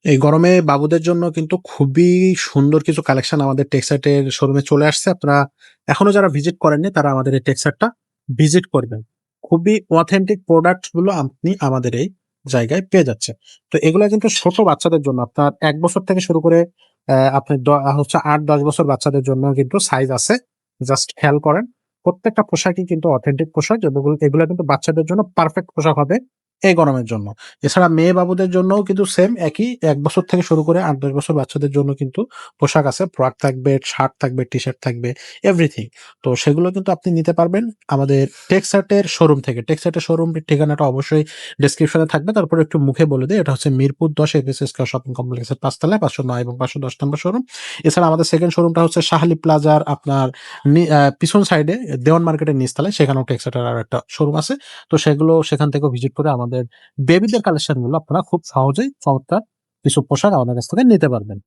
এই গরমে বাবুদের জন্য কিন্তু খুবই সুন্দর কিছু কালেকশন আমাদের টেক্সাটের শোরুমে চলে আসছে। আপনারা এখনো যারা ভিজিট করেননি তারা আমাদের এই টেক্সাটটা ভিজিট করবেন। খুবই অথেন্টিক প্রোডাক্ট গুলো আপনি আমাদের এই জায়গায় পেয়ে যাচ্ছেন। তো এগুলা কিন্তু ছোট বাচ্চাদের জন্য আপনার ১ বছর থেকে শুরু করে আপনি হচ্ছে ৮-১০ বছর বাচ্চাদের জন্য কিন্তু সাইজ আছে। জাস্ট খেয়াল করেন। প্রত্যেকটা পোশাকই কিন্তু অথেন্টিক পোশাক এবং এগুলা কিন্তু বাচ্চাদের জন্য পারফেক্ট পোশাক হবে এই গরমের জন্য। এছাড়া মেয়ে বাবুদের জন্যও কিন্তু সেম একই ১ বছর থেকে শুরু করে ৮-১০ বছর বাচ্চাদের জন্য কিন্তু পোশাক আছে। ফ্রক থাকবে, শার্ট থাকবে, টি-শার্ট থাকবে, এভরিথিং। তো সেগুলো কিন্তু আপনি নিতে পারবেন আমাদের টেক্সাটের শোরুম থেকে। টেক্সাটের শোরুমের ঠিকানাটা অবশ্যই ডেসক্রিপশনে থাকবে। তারপরে একটু মুখে বলে দেই। এটা হচ্ছে মিরপুর ১০ এফএস স্কয়ার শপিং কমপ্লেক্সের ৫ তলায় ৫০৯ এবং ৫১০ নম্বর শোরুম। এছাড়া আমাদের সেকেন্ড শোরুমটা হচ্ছে শাহালি প্লাজার আপনার পিছন সাইডে দেওয়ান মার্কেটের নিচতলায় সেখানেও টেক্সাটের আরেকটা শোরুম আছে। তো সেখান থেকেও ভিজিট করে আমাদের বেবিদের কালেকশন গুলো আপনারা খুব সহজেই চমৎকার কিছু পোশাক আমাদের কাছ থেকে নিতে পারবেন।